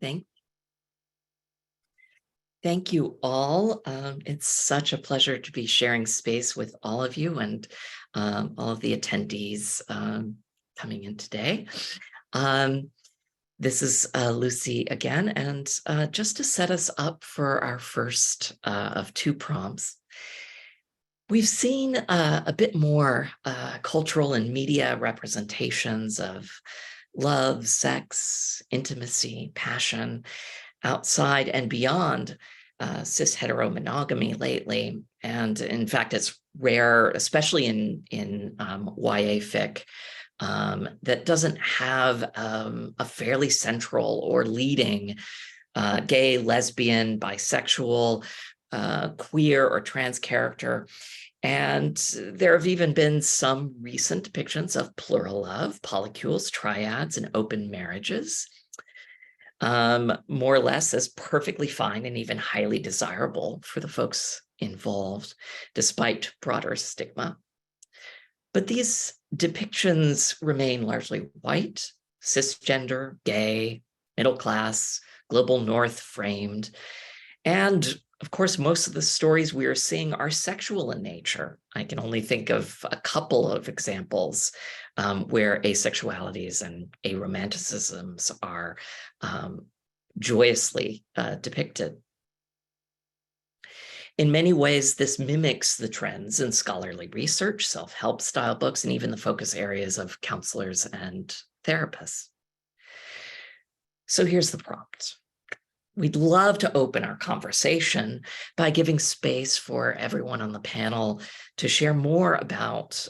Thank you all. It's such a pleasure to be sharing space with all of you and all of the attendees coming in today. This is Lucie again, and just to set us up for our first of two prompts, we've seen a bit more cultural and media representations of love, sex, intimacy, passion, outside and beyond cis-hetero-monogamy lately. And in fact, it's rare, especially in YA fic, that doesn't have a fairly central or leading gay, lesbian, bisexual, queer, or trans character. And there have even been some recent depictions of plural love, polycules, triads, and open marriages, more or less as perfectly fine and even highly desirable for the folks involved, despite broader stigma. But these depictions remain largely white, cisgender, gay, middle class, global north framed. And of course, most of the stories we are seeing are sexual in nature. I can only think of a couple of examples where asexualities and aromanticisms are joyously depicted. In many ways, this mimics the trends in scholarly research, self-help style books, and even the focus areas of counselors and therapists. So here's the prompt. We'd love to open our conversation by giving space for everyone on the panel to share more about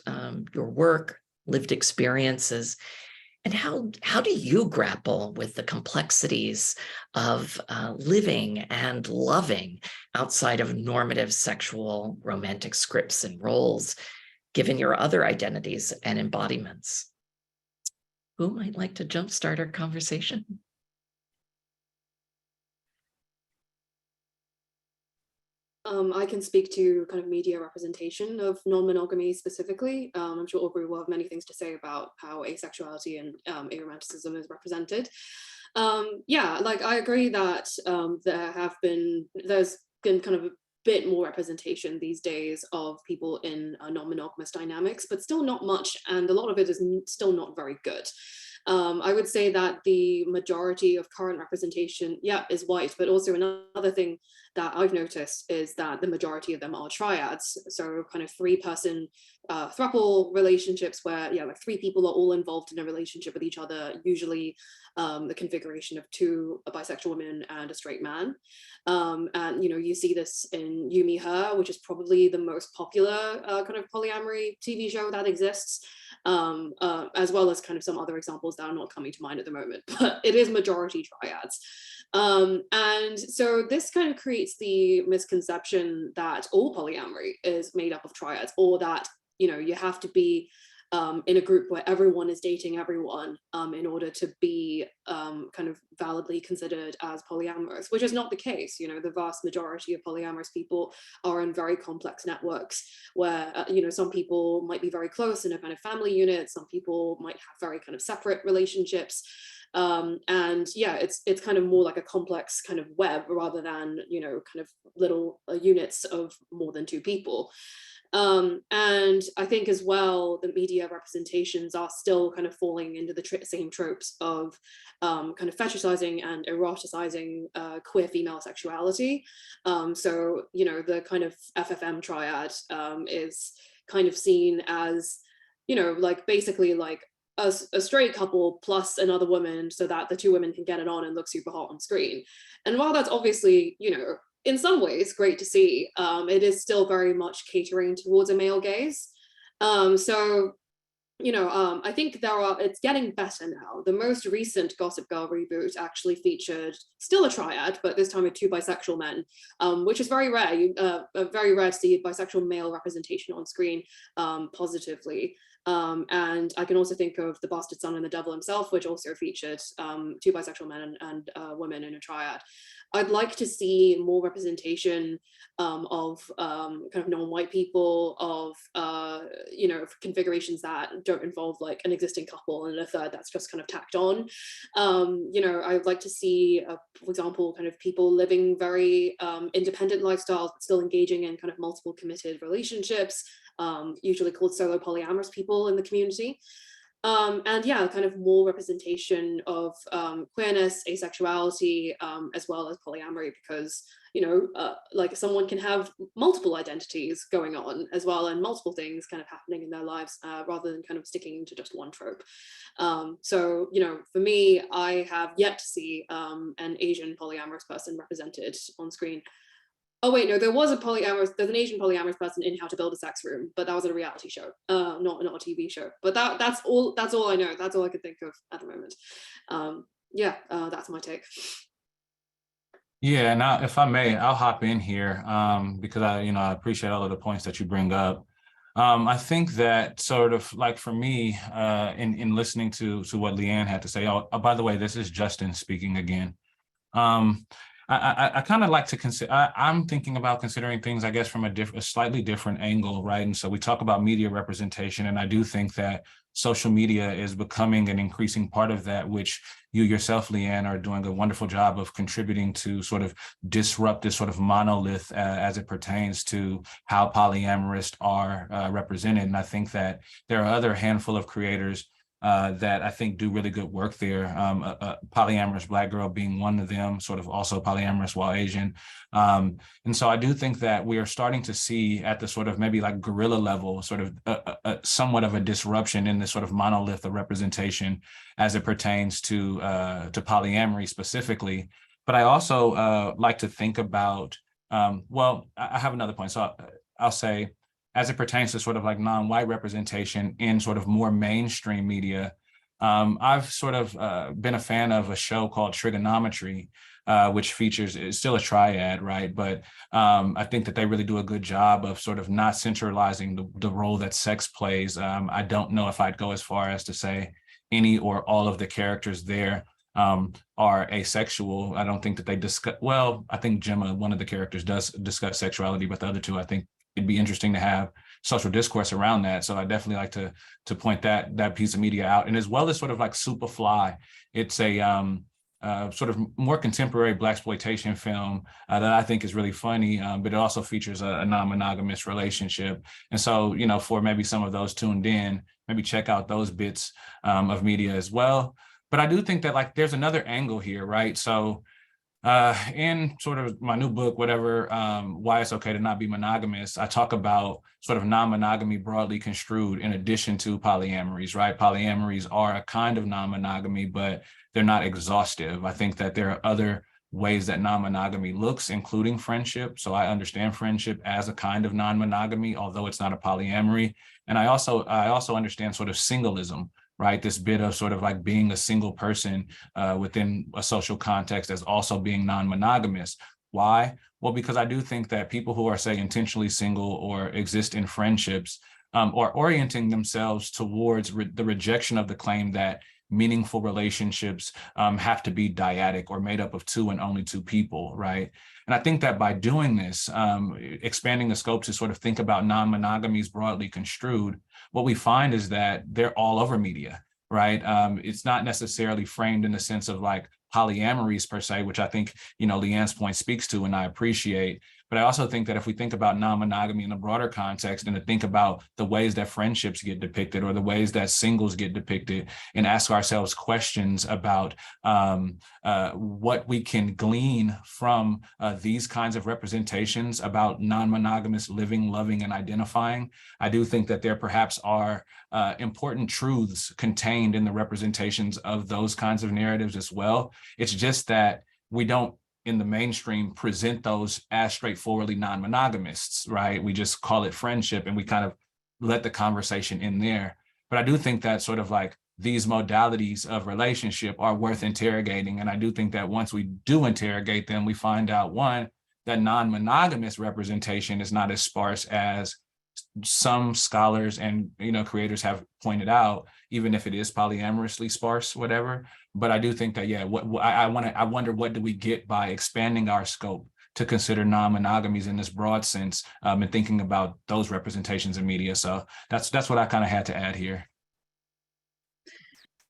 your work, lived experiences, and how do you grapple with the complexities of living and loving outside of normative sexual romantic scripts and roles, given your other identities and embodiments? Who might like to jumpstart our conversation? I can speak to kind of media representation of non-monogamy specifically. I'm sure Aubrey will have many things to say about how asexuality and aromanticism is represented. Yeah, like I agree that there's been kind of a bit more representation these days of people in non-monogamous dynamics, but still not much, and a lot of it is still not very good. I would say that the majority of current representation, yeah, is white, but also another thing that I've noticed is that the majority of them are triads. So kind of 3-person throuple relationships where, yeah, like 3 people are all involved in a relationship with each other, usually the configuration of 2 bisexual women and a straight man. And, you know, you see this in You, Me, Her, which is probably the most popular kind of polyamory TV show that exists. As well as kind of some other examples that are not coming to mind at the moment, but it is majority triads. And so this kind of creates the misconception that all polyamory is made up of triads, or that, you know, you have to be in a group where everyone is dating everyone in order to be kind of validly considered as polyamorous, which is not the case. You know, the vast majority of polyamorous people are in very complex networks where, you know, some people might be very close in a kind of family unit, some people might have very kind of separate relationships. And yeah, it's kind of more like a complex kind of web rather than, you know, kind of little units of more than 2 people. And I think as well, the media representations are still kind of falling into the same tropes of kind of fetishizing and eroticizing queer female sexuality. So, you know, the kind of FFM triad is kind of seen as, you know, like basically like a straight couple plus another woman so that the 2 women can get it on and look super hot on screen. And while that's obviously, you know, in some ways great to see, it is still very much catering towards a male gaze. So, you know, I think it's getting better now. The most recent Gossip Girl reboot actually featured still a triad, but this time with 2 bisexual men, which is very rare. Very rare to see bisexual male representation on screen positively. And I can also think of The Bastard Son and the Devil Himself, which also featured two bisexual men and women in a triad. I'd like to see more representation of kind of non-white people, of configurations that don't involve like an existing couple and a third that's just kind of tacked on. I would like to see, for example, kind of people living very independent lifestyles, but still engaging in kind of multiple committed relationships, usually called solo polyamorous people in the community. And yeah, kind of more representation of queerness, asexuality, as well as polyamory, because, like someone can have multiple identities going on as well, and multiple things kind of happening in their lives, rather than kind of sticking to just one trope. So, for me, I have yet to see an Asian polyamorous person represented on screen. Oh wait, no, there's an Asian polyamorous person in How to Build a Sex Room, but that was a reality show, not a TV show. But that's all I know. That's all I could think of at the moment. That's my take. Yeah, now if I may, I'll hop in here because I appreciate all of the points that you bring up. I think that sort of like for me, in listening to what Leanne had to say. Oh, by the way, this is Justin speaking again. I kind of like to consider, I'm thinking about considering things, I guess, from a slightly different angle, right? And so we talk about media representation, and I do think that social media is becoming an increasing part of that, which you yourself, Leanne, are doing a wonderful job of contributing to sort of disrupt this sort of monolith as it pertains to how polyamorists are represented. And I think that there are other handful of creators that I think do really good work there. A polyamorous Black girl being one of them, sort of also polyamorous while Asian. And so I do think that we are starting to see at the sort of maybe like guerrilla level, sort of somewhat of a disruption in this sort of monolith of representation as it pertains to polyamory specifically. But I also like to think about, I have another point. So I'll say, as it pertains to sort of like non-white representation in sort of more mainstream media, I've sort of been a fan of a show called Trigonometry, which features, it's still a triad, right? But I think that they really do a good job of sort of not centralizing the role that sex plays. I don't know if I'd go as far as to say any or all of the characters there are asexual. I don't think that they discuss, well, I think Gemma, one of the characters, does discuss sexuality, but the other two, I think it'd be interesting to have social discourse around that. So I definitely like to point that piece of media out. And as well as sort of like Superfly, it's a sort of more contemporary blaxploitation film that I think is really funny, but it also features a non-monogamous relationship. And so, for maybe some of those tuned in, maybe check out those bits of media as well. But I do think that like there's another angle here, right? So in sort of my new book, whatever, Why It's Okay to Not Be Monogamous, I talk about sort of non-monogamy broadly construed in addition to polyamories, right? Polyamories are a kind of non-monogamy, but they're not exhaustive. I think that there are other ways that non-monogamy looks, including friendship. So I understand friendship as a kind of non-monogamy, although it's not a polyamory. And I also understand sort of singleism, right? This bit of sort of like being a single person within a social context as also being non-monogamous. Why? Well, because I do think that people who are, say, intentionally single or exist in friendships are orienting themselves towards the rejection of the claim that meaningful relationships have to be dyadic or made up of two and only two people, right? And I think that by doing this, expanding the scope to sort of think about non-monogamies broadly construed, what we find is that they're all over media, right? It's not necessarily framed in the sense of like polyamories per se, which I think, Leanne's point speaks to and I appreciate. But I also think that if we think about non-monogamy in a broader context and to think about the ways that friendships get depicted or the ways that singles get depicted and ask ourselves questions about what we can glean from these kinds of representations about non-monogamous living, loving, and identifying, I do think that there perhaps are important truths contained in the representations of those kinds of narratives as well. It's just that we don't, in the mainstream, present those as straightforwardly non-monogamists, right? We just call it friendship and we kind of let the conversation in there. But I do think that sort of like these modalities of relationship are worth interrogating. And I do think that once we do interrogate them, we find out, one, that non-monogamous representation is not as sparse as some scholars and creators have pointed out, even if it is polyamorously sparse, whatever. But I do think that, yeah, I wonder, what do we get by expanding our scope to consider non-monogamies in this broad sense, and thinking about those representations in media. So that's what I kind of had to add here.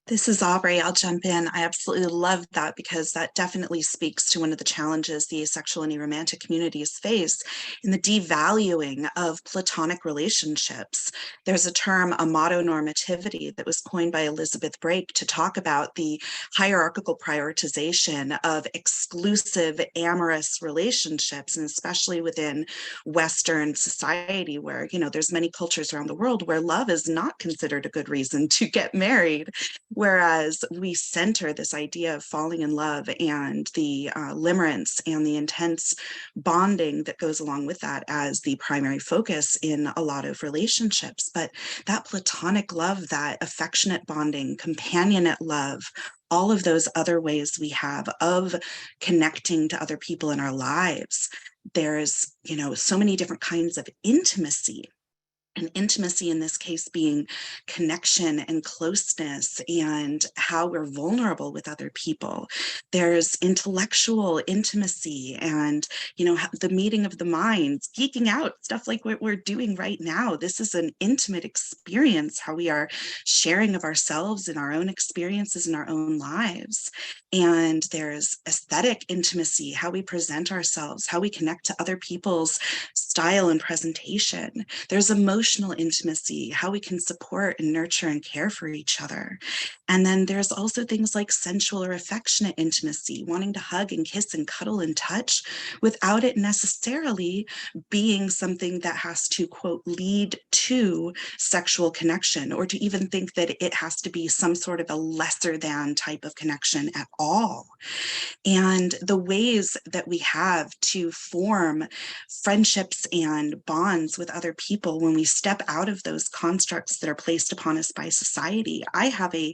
This is Aubri. I'll jump in. I absolutely love that, because that definitely speaks to one of the challenges the asexual and aromantic communities face in the devaluing of platonic relationships. There's a term, amatonormativity, that was coined by Elizabeth Brake to talk about the hierarchical prioritization of exclusive amorous relationships, and especially within Western society, where, there's many cultures around the world where love is not considered a good reason to get married. Whereas we center this idea of falling in love and the limerence and the intense bonding that goes along with that as the primary focus in a lot of relationships. But that platonic love, that affectionate bonding, companionate love, all of those other ways we have of connecting to other people in our lives, there's, so many different kinds of intimacy. And intimacy in this case being connection and closeness and how we're vulnerable with other people. There's intellectual intimacy and, the meeting of the minds, geeking out, stuff like what we're doing right now. This is an intimate experience, how we are sharing of ourselves and our own experiences in our own lives. And there's aesthetic intimacy, how we present ourselves, how we connect to other people's style and presentation. There's emotional intimacy, how we can support and nurture and care for each other. And then there's also things like sensual or affectionate intimacy, wanting to hug and kiss and cuddle and touch without it necessarily being something that has to, quote, lead to sexual connection, or to even think that it has to be some sort of a lesser than type of connection at all. And the ways that we have to form friendships and bonds with other people when we step out of those constructs that are placed upon us by society. I have a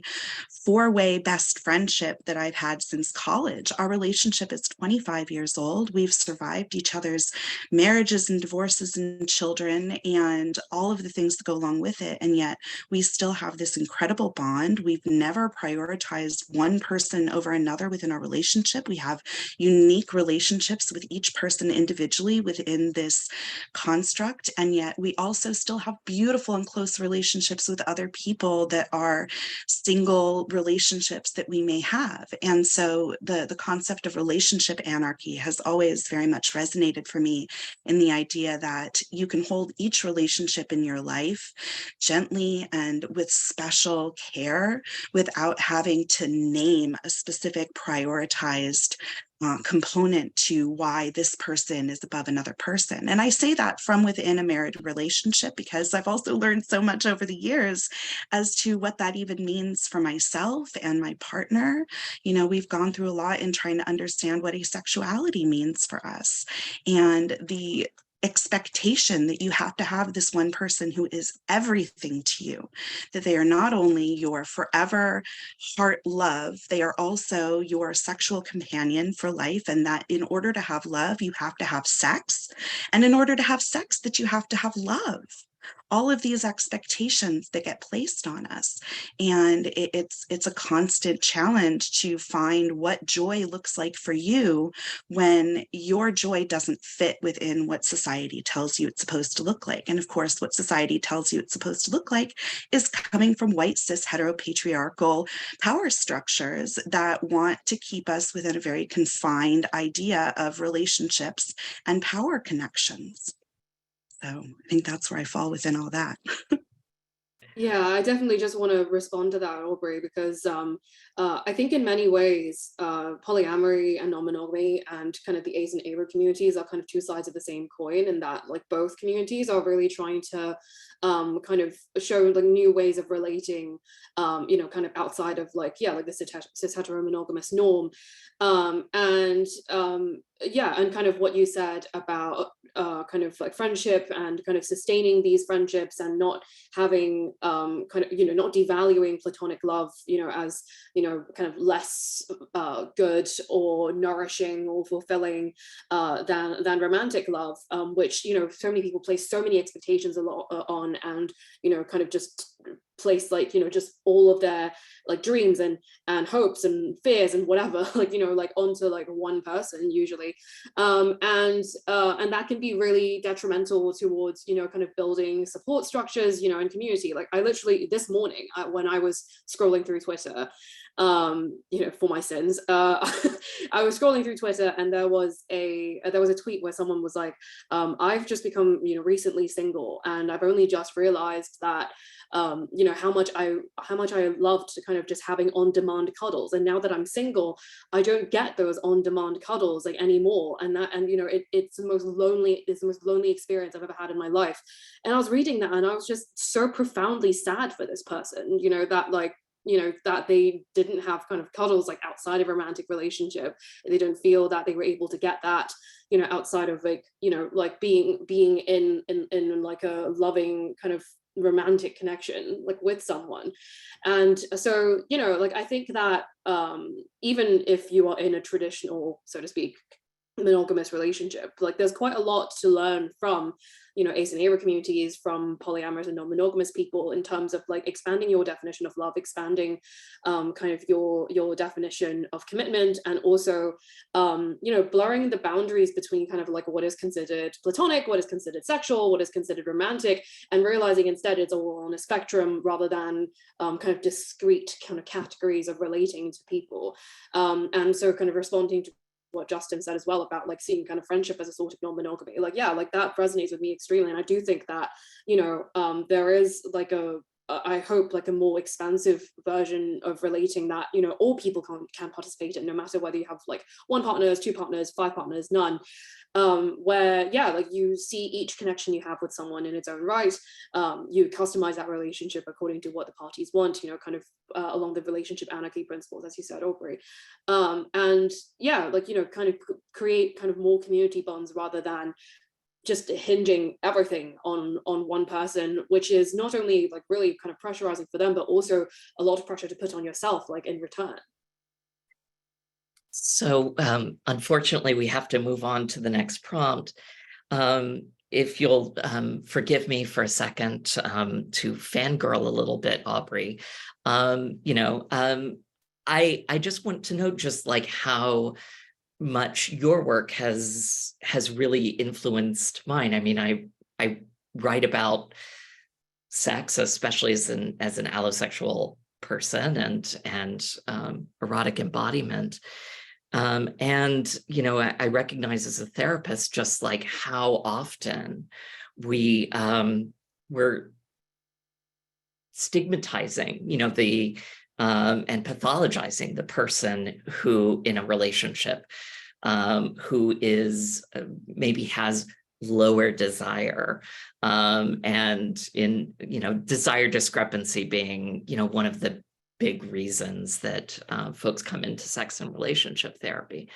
4-way best friendship that I've had since college. Our relationship is 25 years old. We've survived each other's marriages and divorces and children and all of the things that go along with it. And yet we still have this incredible bond. We've never prioritized one person over another within our relationship. We have unique relationships with each person individually within this construct. And yet we also still have beautiful and close relationships with other people that are single relationships that we may have. And so the concept of relationship anarchy has always very much resonated for me, in the idea that you can hold each relationship in your life gently and with special care without having to name a specific prioritized component to why this person is above another person. And I say that from within a married relationship, because I've also learned so much over the years as to what that even means for myself and my partner. We've gone through a lot in trying to understand what asexuality means for us, and the expectation that you have to have this one person who is everything to you, that they are not only your forever heart love, they are also your sexual companion for life, and that in order to have love, you have to have sex, and in order to have sex, that you have to have love. All of these expectations that get placed on us. And it's a constant challenge to find what joy looks like for you when your joy doesn't fit within what society tells you it's supposed to look like. And of course, what society tells you it's supposed to look like is coming from white, cis, heteropatriarchal power structures that want to keep us within a very confined idea of relationships and power connections. So I think that's where I fall within all that. Yeah, I definitely just want to respond to that, Aubri, because I think in many ways, polyamory and non-monogamy and kind of the ace and aro communities are kind of two sides of the same coin, and that like both communities are really trying to kind of show like new ways of relating, kind of outside of like the cis-hetero-monogamous norm. yeah, and kind of what you said about kind of like friendship and kind of sustaining these friendships and not having kind of, you know, not devaluing platonic love, you know, as, you know, kind of less good or nourishing or fulfilling than romantic love, which, you know, so many people place so many expectations a lot on, and, you know, kind of just place like, you know, just all of their like dreams and hopes and fears and whatever, like, you know, like onto like one person usually, and that can be really detrimental towards, you know, kind of building support structures, you know, and community. Like I literally this morning when I was scrolling through Twitter, you know, for my sins, I was scrolling through Twitter, and there was a tweet where someone was like, I've just become, you know, recently single, and I've only just realized that you know, how much I loved to kind of just having on-demand cuddles, and now that I'm single, I don't get those on-demand cuddles like anymore, and you know, it's the most lonely experience I've ever had in my life. And I was reading that, and I was just so profoundly sad for this person, you know, that like, you know, that they didn't have kind of cuddles like outside of a romantic relationship. They don't feel that they were able to get that, you know, outside of like, you know, like being in like a loving kind of romantic connection like with someone. And so, you know, like I think that even if you are in a traditional, so to speak, monogamous relationship, like there's quite a lot to learn from, you know, ace and aro communities, from polyamorous and non-monogamous people, in terms of like expanding your definition of love, expanding kind of your definition of commitment, and also you know, blurring the boundaries between kind of like what is considered platonic, what is considered sexual, what is considered romantic, and realizing instead it's all on a spectrum rather than kind of discrete kind of categories of relating to people. And so kind of responding to what Justin said as well about like seeing kind of friendship as a sort of non-monogamy, like, yeah, like that resonates with me extremely. And I do think that, you know, there is like I hope like a more expansive version of relating that, you know, all people can participate in, no matter whether you have like one partner, two partners, five partners, none, where, yeah, like you see each connection you have with someone in its own right. You customize that relationship according to what the parties want, you know, kind of along the relationship anarchy principles, as you said, Aubri. And yeah, like, you know, kind of create kind of more community bonds rather than just hinging everything on one person, which is not only like really kind of pressurizing for them, but also a lot of pressure to put on yourself, like in return. So unfortunately, we have to move on to the next prompt. If you'll forgive me for a second to fangirl a little bit, Aubri, you know, I just want to know just like how much your work has really influenced mine. I mean, I write about sex, especially as an allosexual person, and erotic embodiment. And, you know, I recognize as a therapist just like how often we're stigmatizing, you know, the and pathologizing the person who in a relationship who is maybe has lower desire, and in, you know, desire discrepancy being, you know, one of the big reasons that folks come into sex and relationship therapy.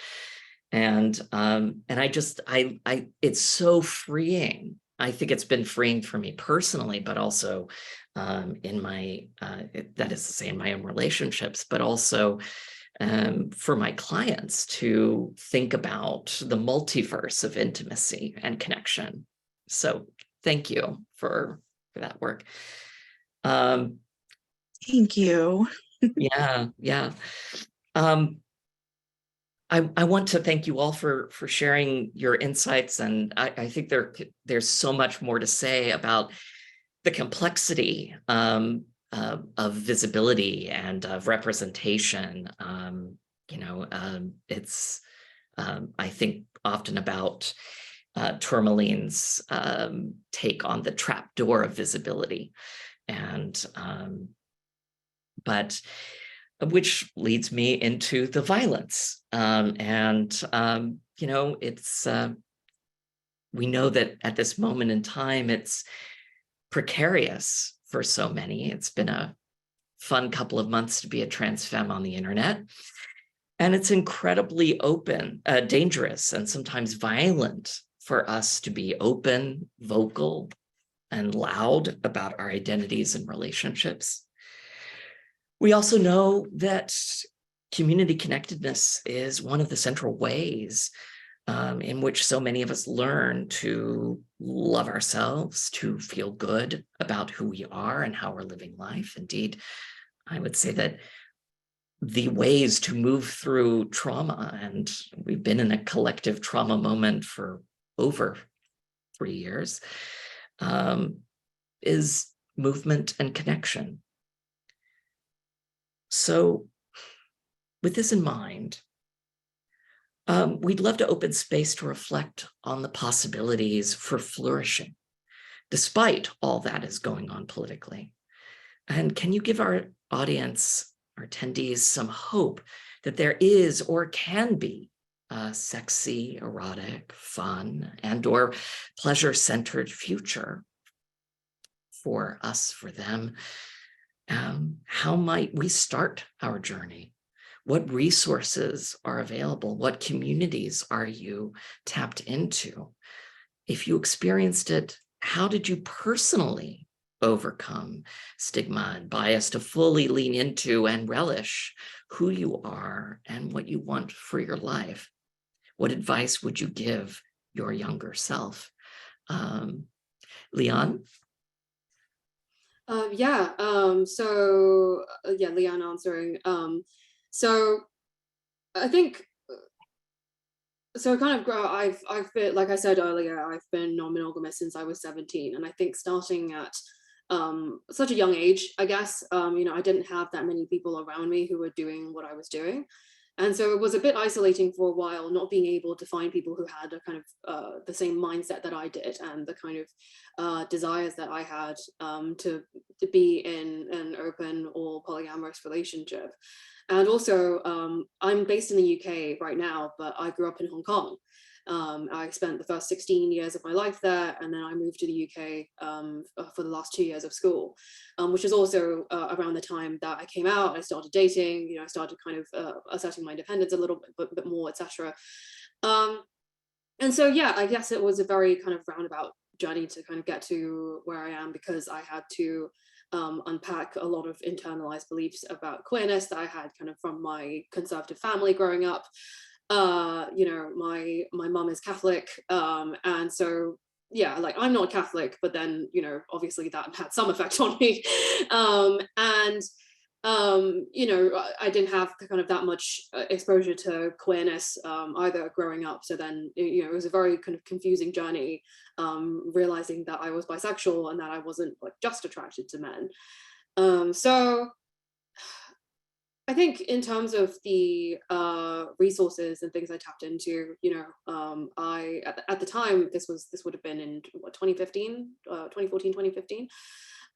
And I it's so freeing. I think it's been freeing for me personally, but also in my, that is to say, in my own relationships, but also for my clients to think about the multiverse of intimacy and connection. So thank you for that work. Thank you. Yeah. I want to thank you all for sharing your insights, and I think there's so much more to say about the complexity of visibility and of representation. You know, it's I think often about Tourmaline's take on the trapdoor of visibility, and but which leads me into the violence. You know, it's we know that at this moment in time, it's precarious for so many. It's been a fun couple of months to be a trans femme on the internet. And it's incredibly dangerous, and sometimes violent for us to be open, vocal, and loud about our identities and relationships. We also know that community connectedness is one of the central ways in which so many of us learn to love ourselves, to feel good about who we are and how we're living life. Indeed, I would say that the ways to move through trauma, and we've been in a collective trauma moment for over 3 years, is movement and connection. So with this in mind, we'd love to open space to reflect on the possibilities for flourishing, despite all that is going on politically. And can you give our audience, our attendees, some hope that there is or can be a sexy, erotic, fun, and/or pleasure-centered future for us, for them? How might we start our journey? What resources are available? What communities are you tapped into? If you experienced it, how did you personally overcome stigma and bias to fully lean into and relish who you are and what you want for your life? What advice would you give your younger self? Leon? Leanne answering. So I think, I've been, like I said earlier, I've been non-monogamous since I was 17. And I think starting at such a young age, I guess, I didn't have that many people around me who were doing what I was doing. And so it was a bit isolating for a while, not being able to find people who had a kind of the same mindset that I did and the kind of desires that I had to be in an open or polyamorous relationship. And also, I'm based in the UK right now, but I grew up in Hong Kong. I spent the first 16 years of my life there, and then I moved to the UK for the last 2 years of school, which is also around the time that I came out. I started dating, I started kind of asserting my independence a little bit more, etc. And so, yeah, I guess it was a very kind of roundabout journey to kind of get to where I am, because I had to unpack a lot of internalized beliefs about queerness that I had kind of from my conservative family growing up. My mum is Catholic, and so yeah, like I'm not Catholic, but then obviously that had some effect on me, and I didn't have kind of that much exposure to queerness either growing up. So then it was a very kind of confusing journey, realizing that I was bisexual and that I wasn't like just attracted to men. So I think in terms of the resources and things I tapped into, I at the time, this would have been in 2014, 2015.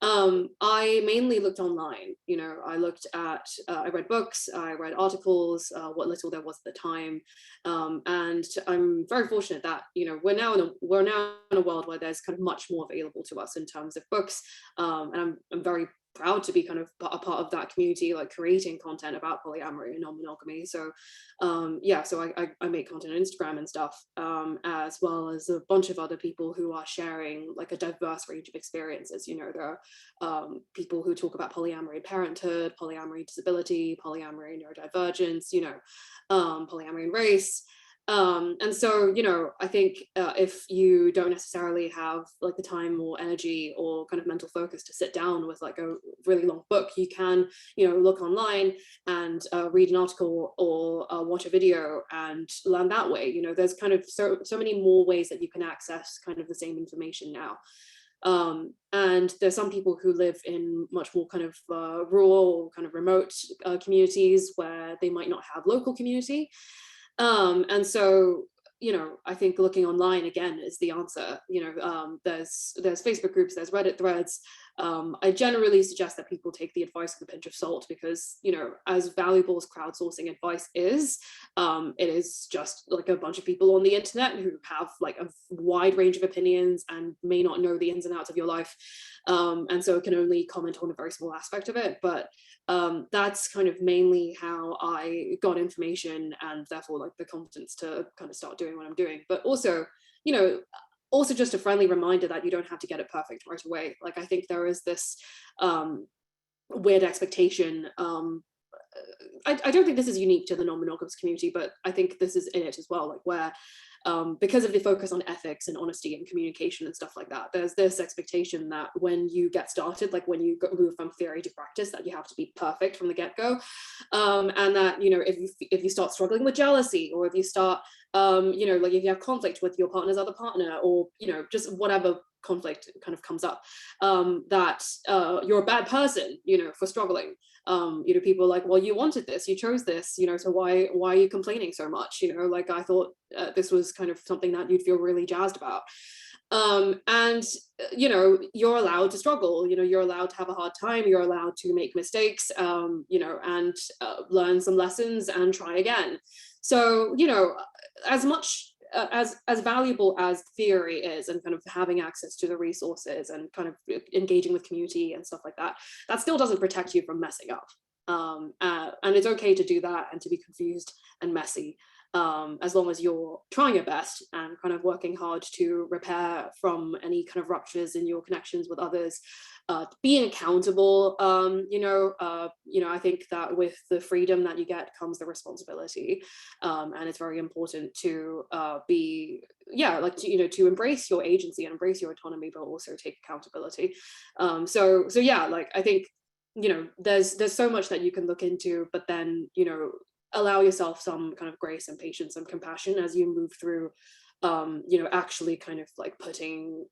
I mainly looked online. I looked at, I read books, I read articles, what little there was at the time, and I'm very fortunate that we're now in a world where there's kind of much more available to us in terms of books, and I'm very proud to be kind of a part of that community, like creating content about polyamory and non-monogamy. So so I make content on Instagram and stuff, as well as a bunch of other people who are sharing like a diverse range of experiences. There are people who talk about polyamory and parenthood, polyamory disability, polyamory neurodivergence, polyamory and race. And so, I think if you don't necessarily have like the time or energy or kind of mental focus to sit down with like a really long book, you can, look online and read an article or watch a video and learn that way. There's kind of so many more ways that you can access kind of the same information now. And there's some people who live in much more kind of rural, kind of remote communities where they might not have local community. And so, I think looking online again is the answer. There's Facebook groups, there's Reddit threads. I generally suggest that people take the advice with a pinch of salt, because, as valuable as crowdsourcing advice is, it is just like a bunch of people on the internet who have like a wide range of opinions and may not know the ins and outs of your life. And so it can only comment on a very small aspect of it. But that's kind of mainly how I got information, and therefore like the confidence to kind of start doing what I'm doing. But also, you know, also just a friendly reminder that you don't have to get it perfect right away. Like, I think there is this weird expectation. I don't think this is unique to the non-monogamous community, but I think this is in it as well, like where because of the focus on ethics and honesty and communication and stuff like that, there's this expectation that when you get started, like when you move from theory to practice, that you have to be perfect from the get-go, and that, you know, if you start struggling with jealousy, or if you start you know, like if you have conflict with your partner's other partner, or, you know, just whatever conflict kind of comes up, that you're a bad person, you know, for struggling. You know, people are like, well, you wanted this, you chose this, you know, so why are you complaining so much? You know, like, I thought this was kind of something that you'd feel really jazzed about. And, you know, you're allowed to struggle, you know, you're allowed to have a hard time, you're allowed to make mistakes, you know, and learn some lessons and try again. So, you know, as much as valuable as theory is, and kind of having access to the resources and kind of engaging with community and stuff like that, that still doesn't protect you from messing up. And it's okay to do that and to be confused and messy, as long as you're trying your best and kind of working hard to repair from any kind of ruptures in your connections with others, being accountable. You know, I think that with the freedom that you get comes the responsibility, and it's very important to be, yeah, like to, you know, to embrace your agency and embrace your autonomy, but also take accountability. So yeah, like, I think, you know, there's so much that you can look into, but then, you know, allow yourself some kind of grace and patience and compassion as you move through, you know, actually kind of like putting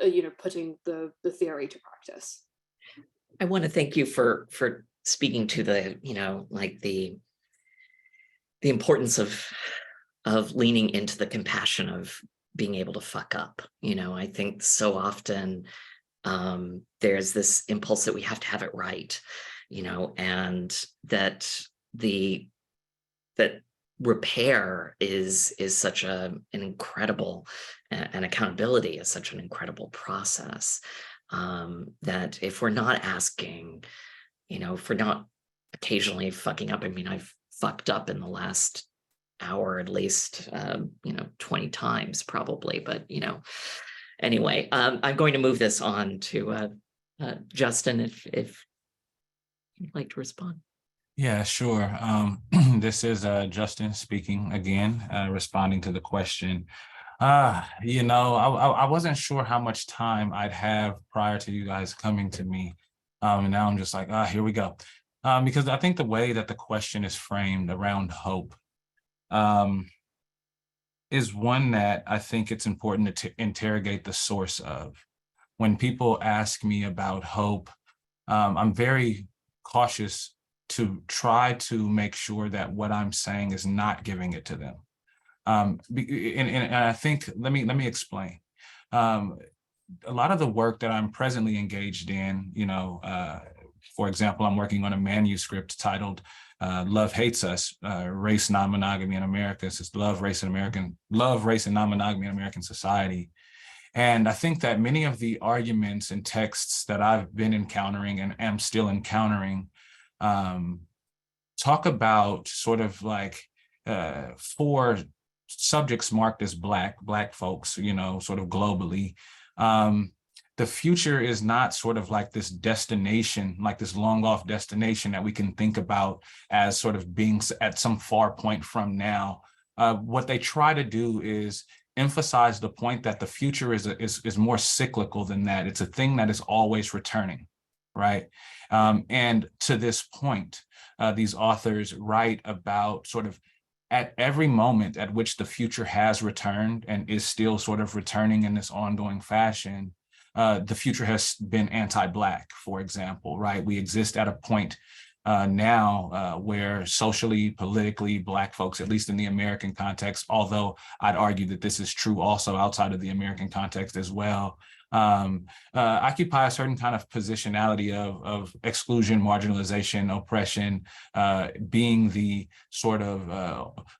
you know, putting the theory to practice. I want to thank you for speaking to the, you know, like the importance of leaning into the compassion of being able to fuck up. You know, I think so often there's this impulse that we have to have it right, you know, and that repair is such an incredible, and accountability is such an incredible process, that if we're not asking, you know, if we're not occasionally fucking up, I mean, I've fucked up in the last hour at least, you know, 20 times probably, but, you know, anyway, I'm going to move this on to Justin, if you'd like to respond. Yeah, sure. This is Justin speaking again, responding to the question. You know, I wasn't sure how much time I'd have prior to you guys coming to me. And now I'm just like, here we go. Because I think the way that the question is framed around hope is one that I think it's important to interrogate the source of. When people ask me about hope, I'm very cautious to try to make sure that what I'm saying is not giving it to them. And I think, let me explain. A lot of the work that I'm presently engaged in, you know, for example, I'm working on a manuscript titled Love Hates Us, Race, Non-Monogamy in America. It's Love, Race, and Non-Monogamy in American Society. And I think that many of the arguments and texts that I've been encountering and am still encountering talk about sort of like for subjects marked as Black folks, you know, sort of globally. The future is not sort of like this destination, like this long off destination that we can think about as sort of being at some far point from now. What they try to do is emphasize the point that the future is more cyclical than that. It's a thing that is always returning, right? And to this point, these authors write about sort of at every moment at which the future has returned and is still sort of returning in this ongoing fashion, the future has been anti-Black, for example, right? We exist at a point now where socially, politically, Black folks, at least in the American context, although I'd argue that this is true also outside of the American context as well, occupy a certain kind of positionality of exclusion, marginalization, oppression, being the sort of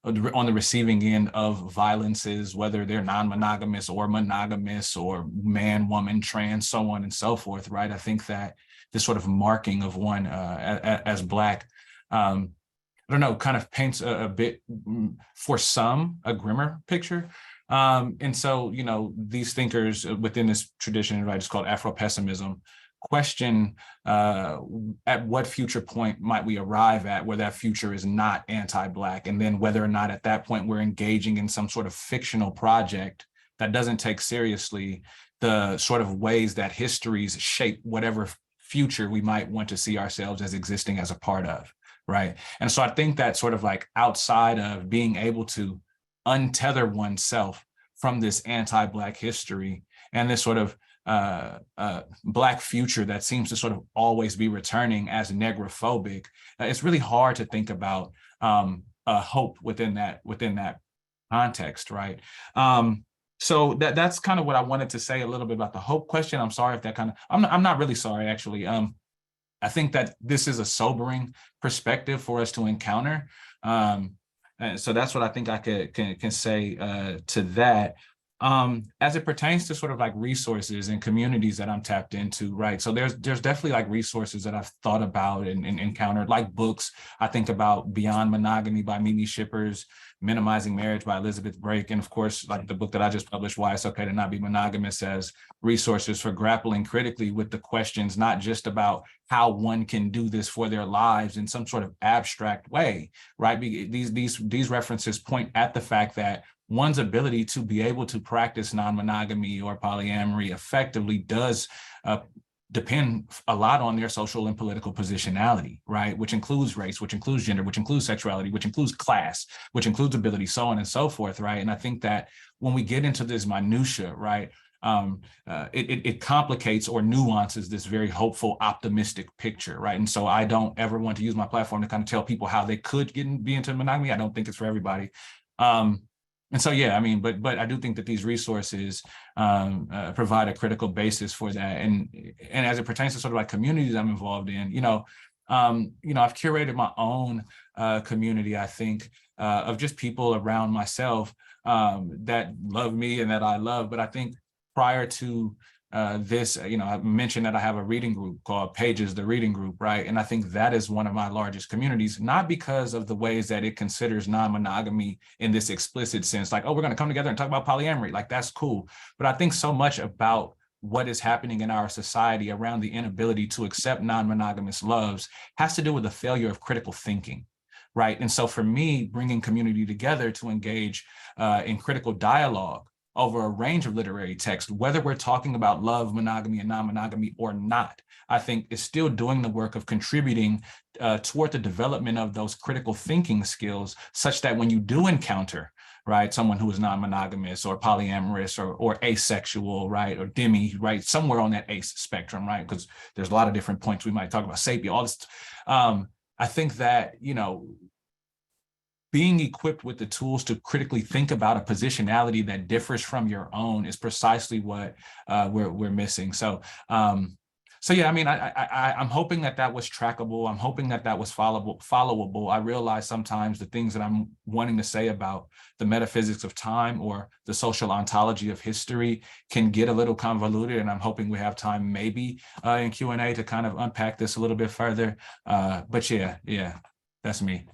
on the receiving end of violences, whether they're non-monogamous or monogamous or man, woman, trans, so on and so forth, right? I think that this sort of marking of one as Black, I don't know, kind of paints a bit, for some, a grimmer picture. And so, you know, these thinkers within this tradition, right, it's called Afro-pessimism, question at what future point might we arrive at where that future is not anti-Black, and then whether or not at that point we're engaging in some sort of fictional project that doesn't take seriously the sort of ways that histories shape whatever future we might want to see ourselves as existing as a part of, right? And so I think that sort of like outside of being able to untether oneself from this anti-Black history and this sort of Black future that seems to sort of always be returning as negrophobic, it's really hard to think about hope within that context, right? So that's kind of what I wanted to say a little bit about the hope question. I'm sorry if that kind of, I'm not really sorry, actually. I think that this is a sobering perspective for us to encounter. And so that's what I think I can say to that. As it pertains to sort of like resources and communities that I'm tapped into, right? So there's definitely like resources that I've thought about and encountered, like books. I think about Beyond Monogamy by Mimi Shippers, Minimizing Marriage by Elizabeth Brake, and of course, like the book that I just published, Why It's Okay to Not Be Monogamous, as resources for grappling critically with the questions, not just about how one can do this for their lives in some sort of abstract way, right? These references point at the fact that one's ability to be able to practice non-monogamy or polyamory effectively does depend a lot on their social and political positionality, right? Which includes race, which includes gender, which includes sexuality, which includes class, which includes ability, so on and so forth, right? And I think that when we get into this minutia, right, it complicates or nuances this very hopeful, optimistic picture, right? And so I don't ever want to use my platform to kind of tell people how they could be into monogamy. I don't think it's for everybody. And so, yeah, I mean, but I do think that these resources provide a critical basis for that. And as it pertains to sort of like communities I'm involved in, I've curated my own community, I think, of just people around myself that love me and that I love. But I think prior to this, I mentioned that I have a reading group called Pages, the Reading Group, right? And I think that is one of my largest communities, not because of the ways that it considers non-monogamy in this explicit sense, like, oh, we're going to come together and talk about polyamory, like that's cool. But I think so much about what is happening in our society around the inability to accept non-monogamous loves has to do with the failure of critical thinking, right? And so for me, bringing community together to engage in critical dialogue over a range of literary texts, whether we're talking about love, monogamy, and non-monogamy or not, I think is still doing the work of contributing toward the development of those critical thinking skills, such that when you do encounter, right, someone who is non-monogamous or polyamorous or asexual, right, or demi, right, somewhere on that ace spectrum, right, because there's a lot of different points we might talk about, sapia, all this. I think that, being equipped with the tools to critically think about a positionality that differs from your own is precisely what we're missing. So yeah, I mean, I'm hoping that was trackable. I'm hoping that was followable. I realize sometimes the things that I'm wanting to say about the metaphysics of time or the social ontology of history can get a little convoluted, and I'm hoping we have time maybe in Q&A to kind of unpack this a little bit further. But yeah, that's me.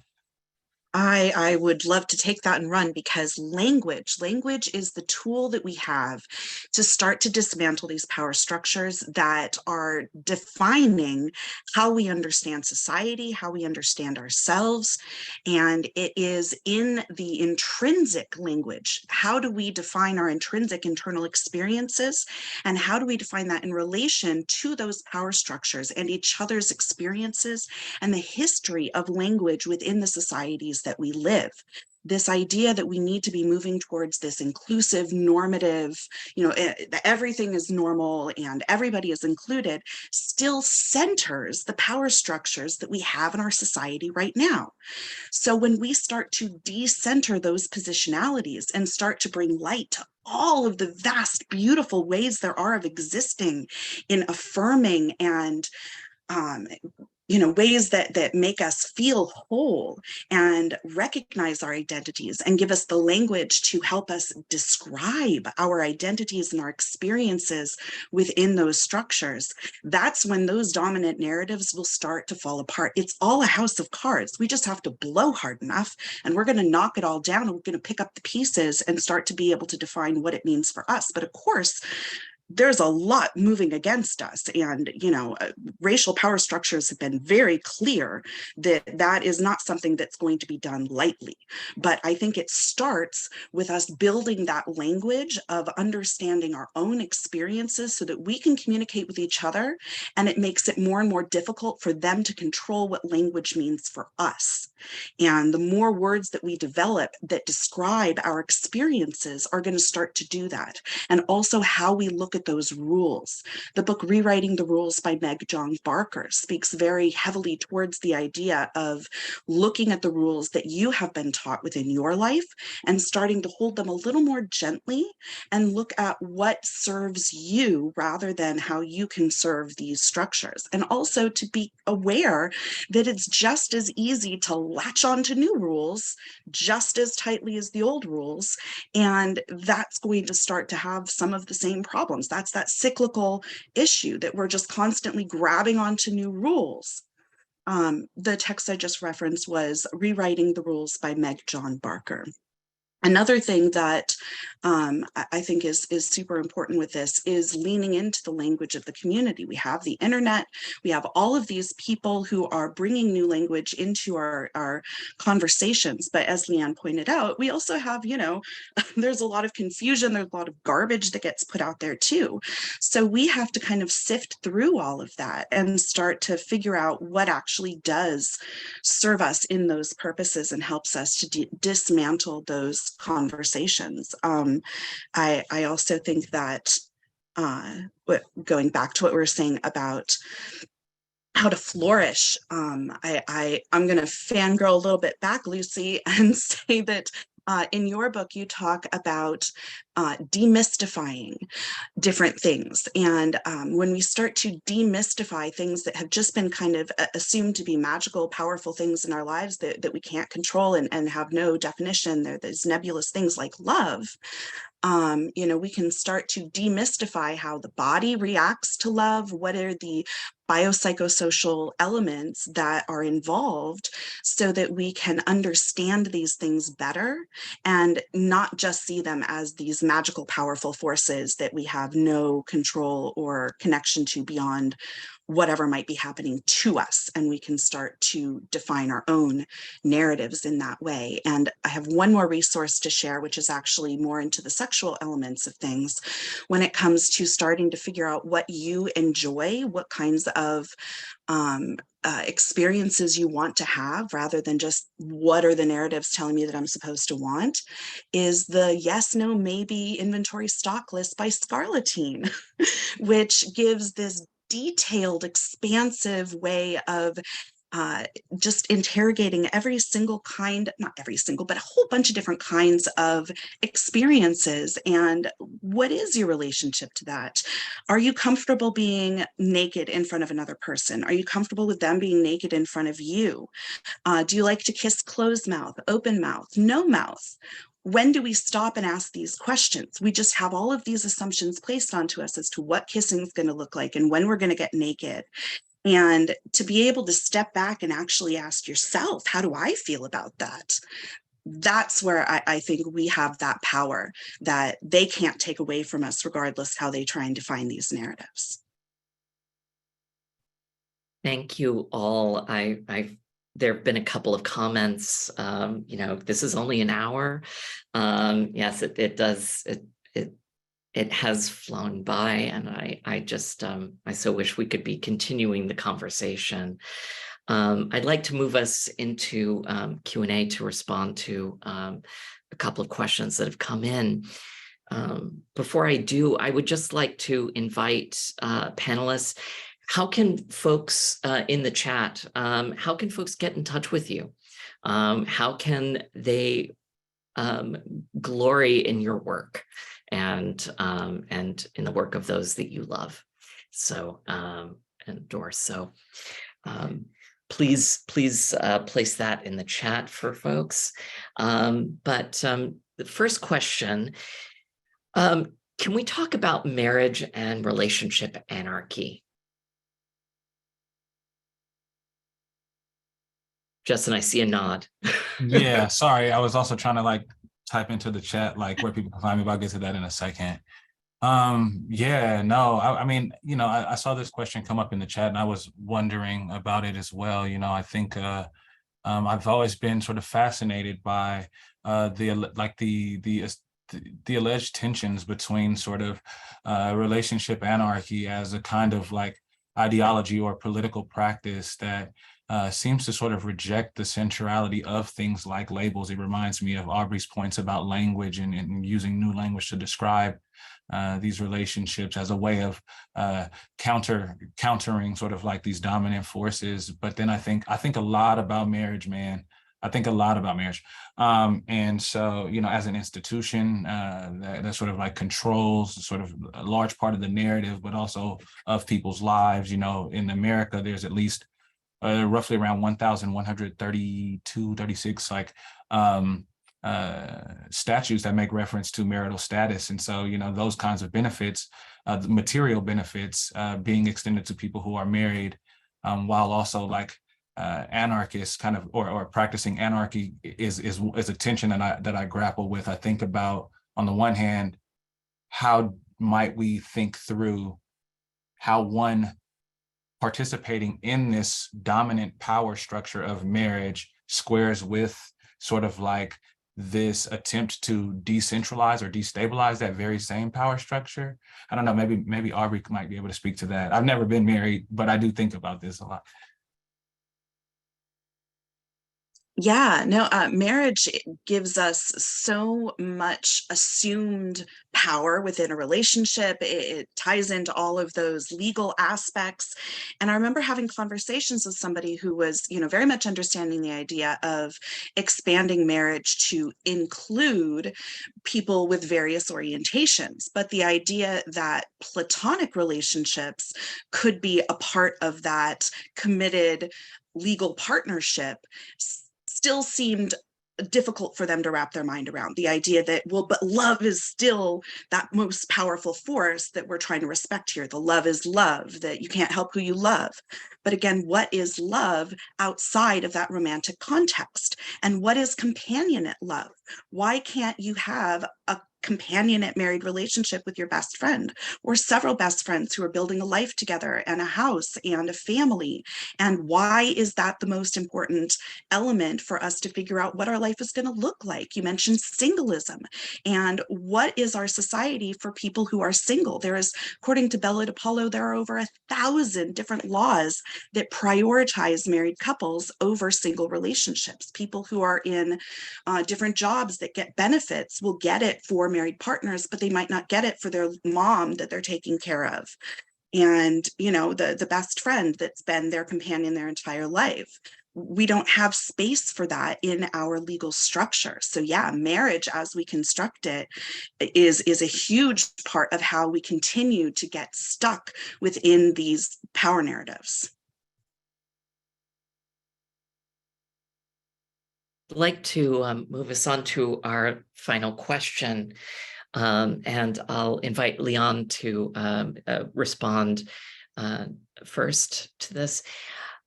I would love to take that and run, because language is the tool that we have to start to dismantle these power structures that are defining how we understand society, how we understand ourselves. And it is in the intrinsic language. How do we define our intrinsic internal experiences? And how do we define that in relation to those power structures and each other's experiences and the history of language within the societies that we live? This idea that we need to be moving towards this inclusive, normative, everything is normal and everybody is included, still centers the power structures that we have in our society right now. So when we start to decenter those positionalities and start to bring light to all of the vast, beautiful ways there are of existing in affirming and ways that make us feel whole and recognize our identities and give us the language to help us describe our identities and our experiences within those structures, that's when those dominant narratives will start to fall apart. It's all a house of cards. We just have to blow hard enough, and we're going to knock it all down, and we're going to pick up the pieces and start to be able to define what it means for us. But of course, there's a lot moving against us, and racial power structures have been very clear that that is not something that's going to be done lightly. But I think it starts with us building that language of understanding our own experiences so that we can communicate with each other, and it makes it more and more difficult for them to control what language means for us. And the more words that we develop that describe our experiences are going to start to do that. And also how we look at those rules. The book Rewriting the Rules by Meg John Barker speaks very heavily towards the idea of looking at the rules that you have been taught within your life and starting to hold them a little more gently and look at what serves you rather than how you can serve these structures. And also to be aware that it's just as easy to latch onto new rules just as tightly as the old rules, and that's going to start to have some of the same problems. That's that cyclical issue that we're just constantly grabbing onto new rules. The text I just referenced was Rewriting the Rules by Meg John Barker. Another thing that I think is super important with this is leaning into the language of the community. We have the internet, we have all of these people who are bringing new language into our conversations. But as Leanne pointed out, we also have, there's a lot of confusion, there's a lot of garbage that gets put out there too. So we have to kind of sift through all of that and start to figure out what actually does serve us in those purposes and helps us to dismantle those conversations. I also think that going back to what we were saying about how to flourish, I'm going to fangirl a little bit back, Lucie, and say that in your book, you talk about demystifying different things. And when we start to demystify things that have just been kind of assumed to be magical, powerful things in our lives that we can't control and have no definition, they're these nebulous things like love. We can start to demystify how the body reacts to love. What are the biopsychosocial elements that are involved so that we can understand these things better and not just see them as these magical, powerful forces that we have no control or connection to beyond whatever might be happening to us, and we can start to define our own narratives in that way. And I have one more resource to share, which is actually more into the sexual elements of things when it comes to starting to figure out what you enjoy, what kinds of experiences you want to have, rather than just what are the narratives telling me that I'm supposed to want, is the Yes, No, Maybe Inventory Stock List by Scarlettine, which gives this detailed, expansive way of just interrogating every single kind, not every single, but a whole bunch of different kinds of experiences. And what is your relationship to that? Are you comfortable being naked in front of another person? Are you comfortable with them being naked in front of you? Do you like to kiss closed mouth, open mouth, no mouth? When do we stop and ask these questions? We just have all of these assumptions placed onto us as to what kissing is going to look like and when we're going to get naked. And to be able to step back and actually ask yourself, how do I feel about that? That's where I think we have that power that they can't take away from us, regardless how they try and define these narratives. Thank you all. There have been a couple of comments. This is only an hour. Yes, it has flown by, and I so wish we could be continuing the conversation. I'd like to move us into Q&A to respond to a couple of questions that have come in. Before I do, I would just like to invite panelists. How can folks in the chat, how can folks get in touch with you? How can they glory in your work and in the work of those that you love and endorse? So please place that in the chat for folks. The first question, can we talk about marriage and relationship anarchy? Justin, I see a nod. Yeah, sorry. I was also trying to like type into the chat like where people can find me, but I'll get to that in a second. Yeah, no, I mean, you know, I saw this question come up in the chat and I was wondering about it as well. You know, I think I've always been sort of fascinated by the alleged tensions between sort of relationship anarchy as a kind of like ideology or political practice that seems to sort of reject the centrality of things like labels. It reminds me of Aubri's points about language and using new language to describe these relationships as a way of countering sort of like these dominant forces. But then I think a lot about marriage, man. I think a lot about marriage. And so, you know, as an institution that sort of like controls sort of a large part of the narrative, but also of people's lives. You know, in America, there's at least roughly around 1,132, 36 like statutes that make reference to marital status. And so, you know, those kinds of benefits, the material benefits being extended to people who are married, while also like anarchists kind of or practicing anarchy is a tension that I grapple with. I think about, on the one hand, how might we think through how one participating in this dominant power structure of marriage squares with sort of like this attempt to decentralize or destabilize that very same power structure. I don't know, maybe Aubri might be able to speak to that. I've never been married, but I do think about this a lot. Yeah, no, marriage gives us so much assumed power within a relationship. It ties into all of those legal aspects. And I remember having conversations with somebody who was, you know, very much understanding the idea of expanding marriage to include people with various orientations. But the idea that platonic relationships could be a part of that committed legal partnership still seemed difficult for them to wrap their mind around. The idea that, well, but love is still that most powerful force that we're trying to respect here. The love is love, that you can't help who you love. But again, what is love outside of that romantic context? And what is companionate love? Why can't you have a companionate married relationship with your best friend or several best friends who are building a life together and a house and a family? And why is that the most important element for us to figure out what our life is going to look like? You mentioned singleism, and what is our society for people who are single? There is, according to Bella DiPaolo, there are over 1,000 different laws that prioritize married couples over single relationships. People who are in different jobs that get benefits will get it for married partners, but they might not get it for their mom that they're taking care of. And, you know, the best friend that's been their companion their entire life. We don't have space for that in our legal structure. So yeah, marriage as we construct it is a huge part of how we continue to get stuck within these power narratives. I'd like to move us on to our final question, and I'll invite Leon to respond first to this.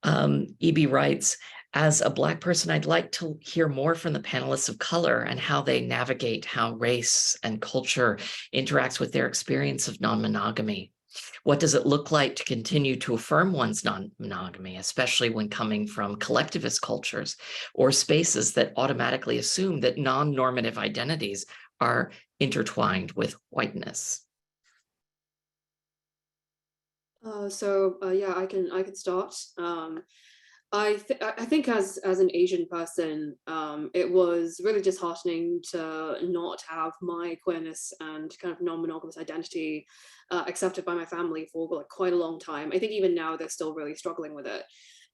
EB writes, as a Black person, I'd like to hear more from the panelists of color and how they navigate how race and culture interacts with their experience of non-monogamy. What does it look like to continue to affirm one's non-monogamy, especially when coming from collectivist cultures or spaces that automatically assume that non-normative identities are intertwined with whiteness? Yeah, I can start. I think as an Asian person, it was really disheartening to not have my queerness and kind of non-monogamous identity accepted by my family for like quite a long time. I think even now they're still really struggling with it.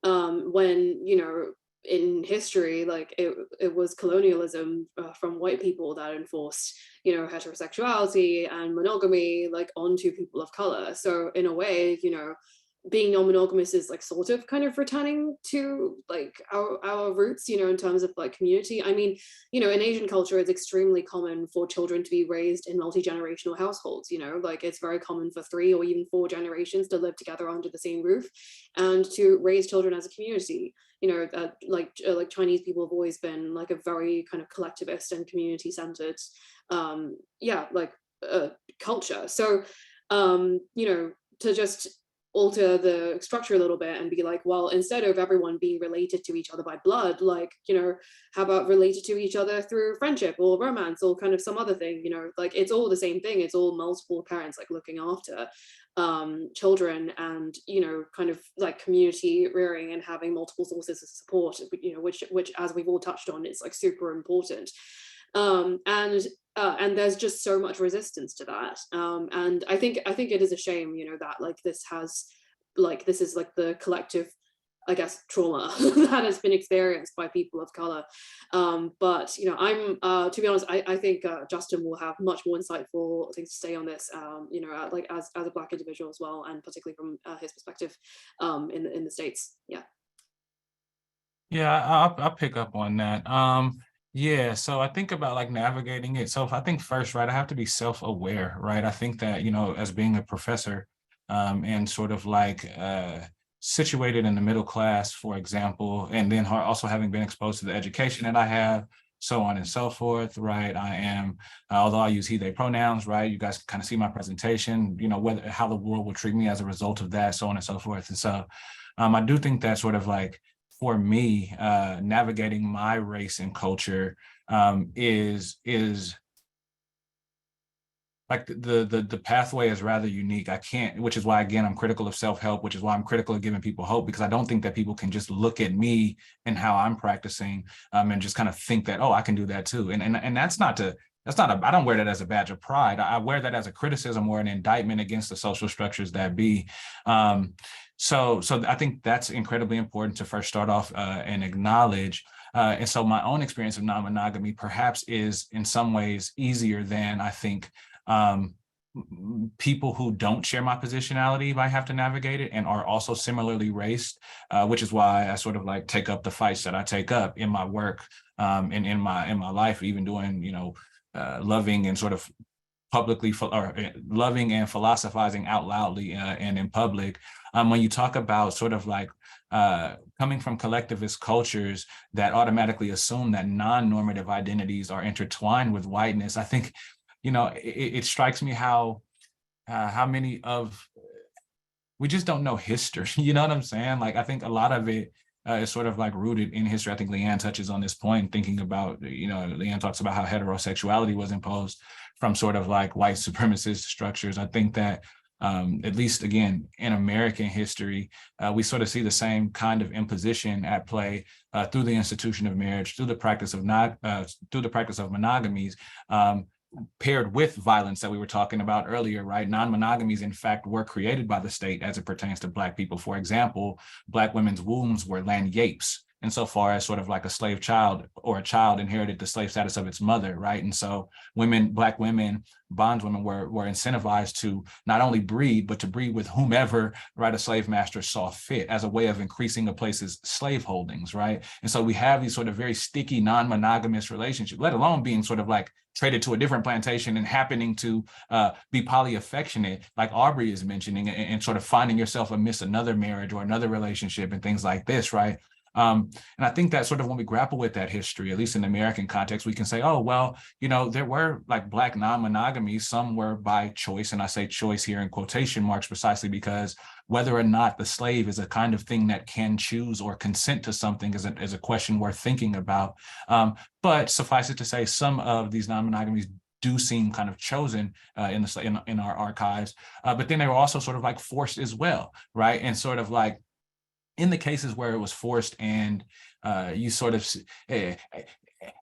When, you know, in history, like it was colonialism from white people that enforced, you know, heterosexuality and monogamy like onto people of color. So in a way, you know, being non-monogamous is like sort of kind of returning to like our roots, in terms of like community. I mean, in Asian culture, it's extremely common for children to be raised in multi-generational households, like it's very common for 3 or even 4 generations to live together under the same roof and to raise children as a community. Like Chinese people have always been like a very kind of collectivist and community centered culture. So to just alter the structure a little bit and be like, well, instead of everyone being related to each other by blood, like, how about related to each other through friendship or romance or kind of some other thing, like it's all the same thing. It's all multiple parents like looking after children and, kind of like community rearing and having multiple sources of support, which as we've all touched on, is like super important. And there's just so much resistance to that. And I think it is a shame, that like this is like the collective, I guess, trauma that has been experienced by people of color. But I'm to be honest, I think Justin will have much more insightful things to say on this, like as a Black individual as well, and particularly from his perspective in the States. Yeah, I'll pick up on that. Yeah, so I think about like navigating it. So I think first, right, I have to be self-aware, right? I think that, as being a professor and sort of like situated in the middle class, for example, and then also having been exposed to the education that I have, so on and so forth, right? I am, although I use he, they pronouns, right? You guys can kind of see my presentation, how the world will treat me as a result of that, so on and so forth. And so I do think that sort of like, for me, navigating my race and culture is like the pathway is rather unique. I can't, which is why, again, I'm critical of self-help, which is why I'm critical of giving people hope, because I don't think that people can just look at me and how I'm practicing and just kind of think that, oh, I can do that too. And I don't wear that as a badge of pride. I wear that as a criticism or an indictment against the social structures that be. So I think that's incredibly important to first start off and acknowledge. And so my own experience of non-monogamy perhaps is in some ways easier than I think people who don't share my positionality might have to navigate it and are also similarly raced, which is why I sort of like take up the fights that I take up in my work and in my life, even doing, loving and sort of publicly loving and philosophizing out loudly and in public. When you talk about sort of like coming from collectivist cultures that automatically assume that non-normative identities are intertwined with whiteness, I think, it strikes me how many of, we just don't know history. You know what I'm saying? Like, I think a lot of it is sort of like rooted in history. I think Leanne touches on this point, thinking about, Leanne talks about how heterosexuality was imposed from sort of like white supremacist structures. I think that at least, again, in American history, we sort of see the same kind of imposition at play through the institution of marriage, through the practice of monogamies, paired with violence that we were talking about earlier, right? Non-monogamies, in fact, were created by the state as it pertains to Black people. For example, Black women's wombs were lanyapes, insofar as sort of like a slave child or a child inherited the slave status of its mother, right? And so Black women, bondswomen were incentivized to not only breed, but to breed with whomever, right, a slave master saw fit as a way of increasing a place's slave holdings, right? And so we have these sort of very sticky non-monogamous relationships, let alone being sort of like traded to a different plantation and happening to be polyaffectionate, like Aubri is mentioning, and sort of finding yourself amidst another marriage or another relationship and things like this, right? And I think that sort of when we grapple with that history, at least in the American context, we can say, oh, well, there were like Black non-monogamies, some were by choice. And I say choice here in quotation marks precisely because whether or not the slave is a kind of thing that can choose or consent to something is a question worth thinking about. But suffice it to say, some of these non-monogamies do seem kind of chosen in our archives, but then they were also sort of like forced as well, right? And sort of like, in the cases where it was forced and you sort of,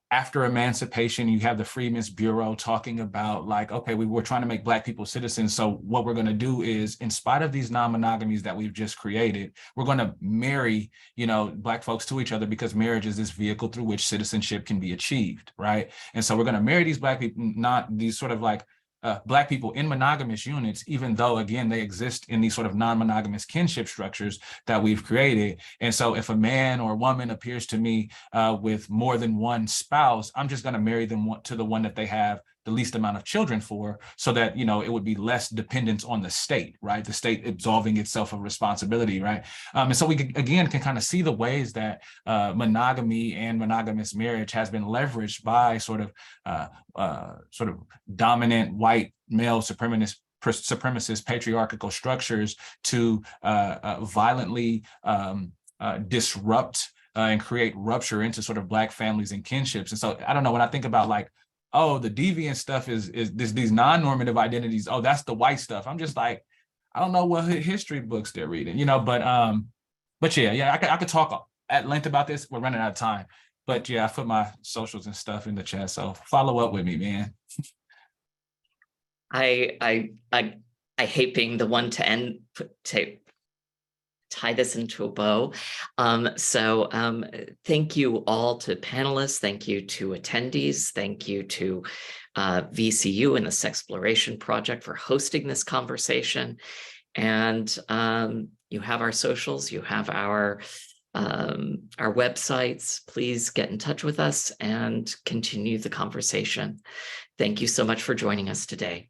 after emancipation, you have the Freedmen's Bureau talking about like, okay, we were trying to make Black people citizens. So what we're going to do is, in spite of these non-monogamies that we've just created, we're going to marry, Black folks to each other because marriage is this vehicle through which citizenship can be achieved, right? And so we're going to marry these Black people, not these sort of like Black people in monogamous units, even though, again, they exist in these sort of non-monogamous kinship structures that we've created. And so if a man or woman appears to me with more than one spouse, I'm just going to marry them to the one that they have the least amount of children for, so that, it would be less dependence on the state, right? The state absolving itself of responsibility, right? And so we, again, can kind of see the ways that monogamy and monogamous marriage has been leveraged by sort of dominant white male supremacist patriarchal structures to violently disrupt and create rupture into sort of Black families and kinships. And so I don't know, when I think about like, oh, the deviant stuff is these non-normative identities, oh, that's the white stuff, I'm just like, I don't know what history books they're reading, but yeah, I could talk at length about this. We're running out of time, but yeah, I put my socials and stuff in the chat, so follow up with me, man. I hate being the one to tie this into a bow. Thank you all to panelists. Thank you to attendees. Thank you to VCU and the Sexploration Project for hosting this conversation. And you have our socials, you have our websites. Please get in touch with us and continue the conversation. Thank you so much for joining us today.